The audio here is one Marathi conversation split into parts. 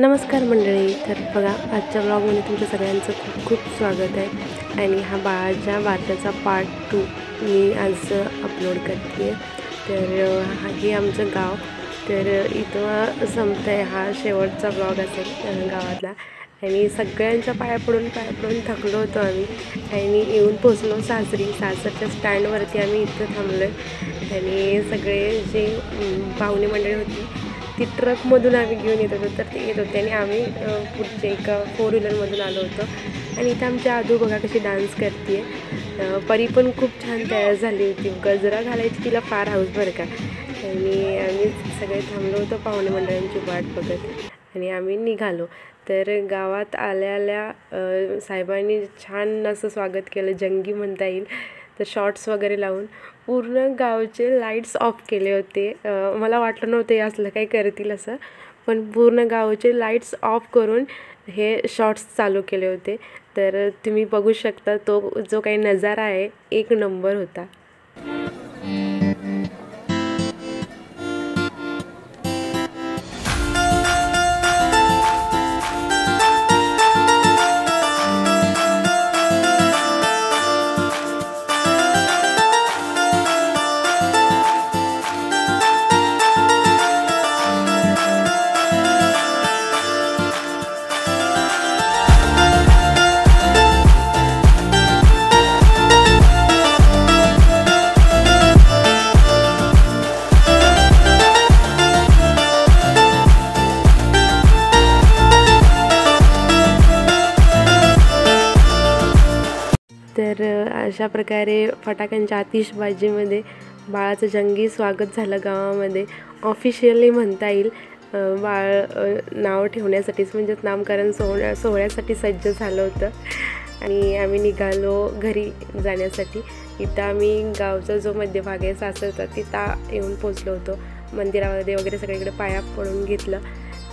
नमस्कार मंडळी. तर बघा, आजच्या ब्लॉगमध्ये तुमच्या सगळ्यांचं खूप खूप स्वागत आहे. आणि हा बाळाच्या वार्त्याचा पार्ट 2 मी आज अपलोड करते. तर हे आमचं गाव. तर इथं संपत आहे, हा शेवटचा ब्लॉग असेल गावातला. आणि सगळ्यांच्या पाया पडून थकलो होतो आम्ही. आणि येऊन पोचलो सासरच्या स्टँडवरती आम्ही इथं थांबलो आहे. आणि सगळे जे पाहुणे मंडळी होती ती ट्रकमधून आम्ही घेऊन येत होतो. तर ते येत होते आणि आम्ही पुढचे एका 4 व्हीलरमधून आलो होतो. आणि इथं आमच्या आदू बघा कशी डान्स करते. परी पण खूप छान तयार झाली होती. गजरा घालायची तिला फार हाऊस बरं का. आणि आम्ही सगळे थांबलो होतो पाहुणे मंडळांची वाट बघत. आणि आम्ही निघालो. तर गावात आल्या साहेबांनी छान असं स्वागत केलं, जंगी म्हणता येईल. तर शॉर्ट्स वगैरे लावून पूर्ण गावचे लाईट्स ऑफ केले होते. मला वाटलं नव्हतं हे असलं काही करतील असं, पण पूर्ण गावचे लाईट्स ऑफ करून हे शॉर्ट्स चालू केले होते. तर तुम्ही बघू शकता तो जो काही नजारा आहे एक नंबर होता. तर अशा प्रकारे फटाक्यांच्या आतिषबाजीमध्ये बाळाचं जंगी स्वागत झालं गावामध्ये. ऑफिशियली म्हणता येईल. बाळ नाव ठेवण्यासाठीच म्हणजेच नामकरण सोहळ्यासाठी सज्ज झालं होतं. आणि आम्ही निघालो घरी जाण्यासाठी. इथं आम्ही गावचा जो मध्यभाग आहे सासरचा तिथं येऊन पोचलो होतो. मंदिरामध्ये वगैरे सगळीकडे पाया पडून घेतलं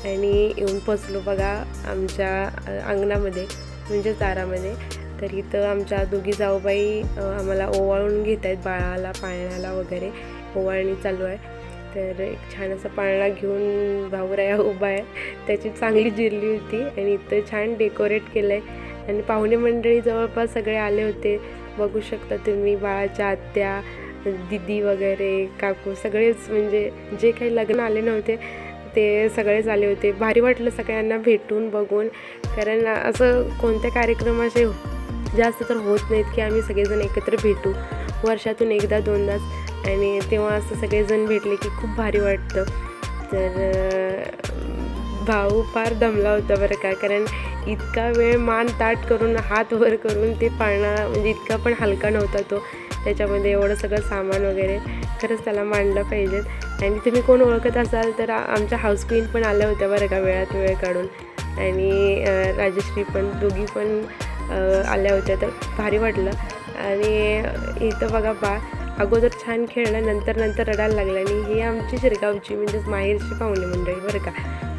आणि येऊन पोचलो बघा आमच्या अंगणामध्ये म्हणजेच दारामध्ये. तर इथं आमच्या दोघी जाऊबाई आम्हाला ओवाळून घेत आहेत बाळाला पाळण्याला वगैरे. ओवाळणी चालू आहे. तर एक छान असा पाळणा घेऊन भाऊराया उभा आहे. त्याची चांगली जिरली होती. आणि इथं छान डेकोरेट केलं आहे. आणि पाहुणे मंडळी जवळपास सगळे आले होते. बघू शकता तुम्ही, बाळाच्या आत्या, दिदी वगैरे, काकू सगळेच, म्हणजे जे काही लग्न आले नव्हते ते सगळेच आले होते. भारी वाटलं सगळ्यांना भेटून बघून. कारण असं कोणत्या कार्यक्रम असे जास्त तर होत नाहीत की आम्ही सगळेजण एकत्र भेटू, वर्षातून एकदा दोनदाच. आणि तेव्हा असं सगळेजण भेटले की खूप भारी वाटतं. तर भाऊ फार दमला होता बरं का. कारण इतका वेळ मान ताट करून हात वर करून ते पाळणा, म्हणजे इतका पण हलका नव्हता तो. त्याच्यामध्ये एवढं सगळं सामान वगैरे, खरंच त्याला मांडलं पाहिजेत. आणि तुम्ही कोण ओळखत असाल तर आमच्या हाऊस क्वीन पण आल्या होत्या बरं का वेळात वेळ काढून. आणि राजश्री पण, दोघी पण आल्या होत्या. तर भारी वाटलं. आणि इथं बघा बाळ अगोदर छान खेळलं, नंतर रडायला लागलं. आणि ही आमची शिरगावची म्हणजेच माहेरची पाहुणे मंडळी बरं का.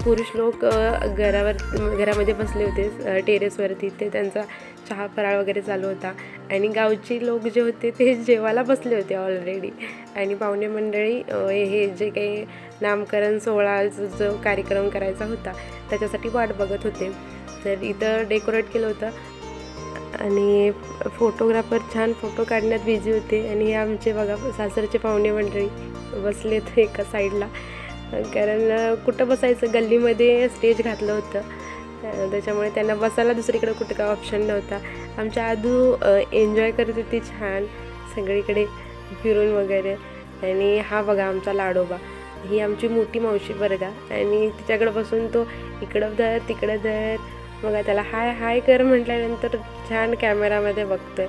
पुरुष लोक घरामध्ये बसले होते टेरेसवरती. ते त्यांचा चहा फराळ वगैरे चालू होता. आणि गावची लोक जे होते ते जेवायला बसले होते ऑलरेडी. आणि पाहुणे मंडळी हे जे काही नामकरण सोहळा जो कार्यक्रम करायचा होता त्याच्यासाठी वाट बघत होते. तर इथं डेकोरेट केलं होतं. आणि फोटोग्राफर छान फोटो काढण्यात बिझी होते. आणि हे आमचे बघा सासरचे पाहुणे मंडळी बसलेत एका साईडला. कारण कुठं बसायचं, गल्लीमध्ये स्टेज घातलं होतं त्याच्यामुळे त्यांना बसायला दुसरीकडे कुठं काय ऑप्शन नव्हता. आमच्या आदू एन्जॉय करत होती छान सगळीकडे फिरून वगैरे. आणि हा बघा आमचा लाडोबा, ही आमची मोठी मावशी बरं का. आणि तिच्याकडे बसून तो इकडं धर तिकडं धर, बघा त्याला हाय हाय कर म्हटल्यानंतर छान कॅमेरामध्ये बघतोय.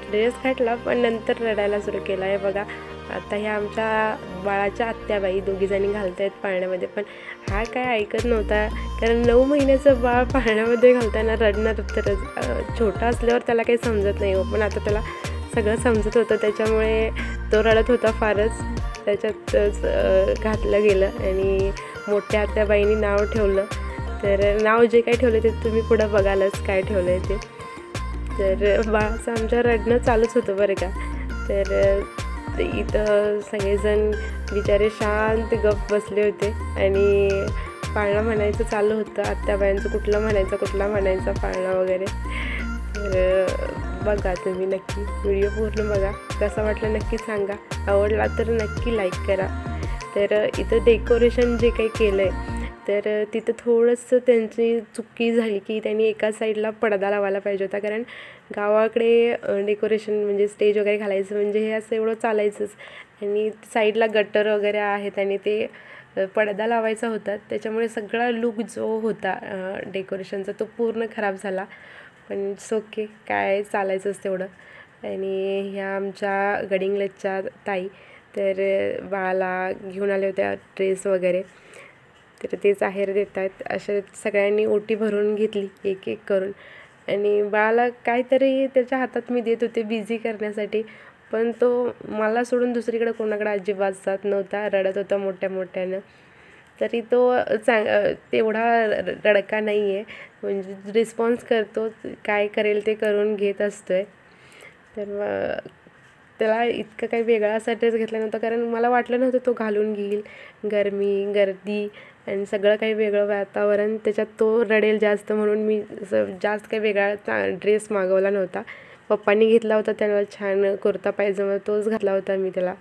ड्रेस घातला पण नंतर रडायला सुरू केला आहे बघा. आता ह्या आमच्या बाळाच्या आत्याबाई दोघीजणी घालत आहेत पाळण्यामध्ये. पण हा काय ऐकत नव्हता. कारण 9 महिन्याचं बाळ पाळण्यामध्ये घालताना रडणार तरच. छोटा असल्यावर त्याला काही समजत नाही हो, पण आता त्याला सगळं समजत होतं त्याच्यामुळे तो रडत होता फारच. त्याच्यातच घातलं गेलं. आणि मोठ्या आत्याबाईंनी नाव ठेवलं. तर नाव जे काही ठेवलं ते तुम्ही पुढं बघालच काय ठेवलं आहे ते. तर बाळाचं आमच्या रडणं चालूच होतं बरं का. तर इथं सगळेजण बिचारे शांत गप्प बसले होते. आणि पाळणं म्हणायचं चालू होतं. आत्याबाईंचं कुठला म्हणायचा पाळणं वगैरे. तर बघा तुम्ही नक्की व्हिडिओ पूर्ण बघा. कसा वाटला नक्की सांगा. आवडला तर नक्की लाईक करा. तर इथं डेकोरेशन जे काही केलं आहे तर तिथं थोडंसं त्यांची चुकी झाली की त्यांनी एका साईडला पडदा लावायला पाहिजे होता. कारण गावाकडे डेकोरेशन म्हणजे स्टेज वगैरे घालायचं म्हणजे हे असं एवढं चालायचंच. आणि साईडला गटर वगैरे आहेत आणि ते पडदा लावायचा होता. त्याच्यामुळे सगळा लूक जो होता डेकोरेशनचा तो पूर्ण खराब झाला. पण इट्स ओके, काय चालायचंच तेवढं. आणि ह्या आमच्या गडिंग्लजच्या ताई तर बाळाला घेऊन आल्या होत्या ड्रेस वगैरे. तर तेच आहेर देत आहेत. अशा सगळ्यांनी ओटी भरून घेतली एक एक करून. आणि बाळाला काहीतरी त्याच्या हातात मी देत होते बिझी करण्यासाठी, पण तो मला सोडून दुसरीकडे कोणाकडे अजिबात जात नव्हता. रडत होता मोठ्यानं. तरी तो तेवढा रडका नाही आहे, म्हणजे रिस्पॉन्स करतो. काय करेल ते करून घेत असतो आहे. तर त्याला इतकं काही वेगळा असा ड्रेस घेतला नव्हता, कारण मला वाटलं नव्हतं तो घालून घेईल. गर्दी आणि सगळं काही वेगळं वातावरण त्याच्यात तो रडेल जास्त, म्हणून मी जास्त काही वेगळा ड्रेस मागवला नव्हता. पप्पांनी घेतला होता त्याला छान कुर्ता पायजमा, तोच घातला होता मी त्याला.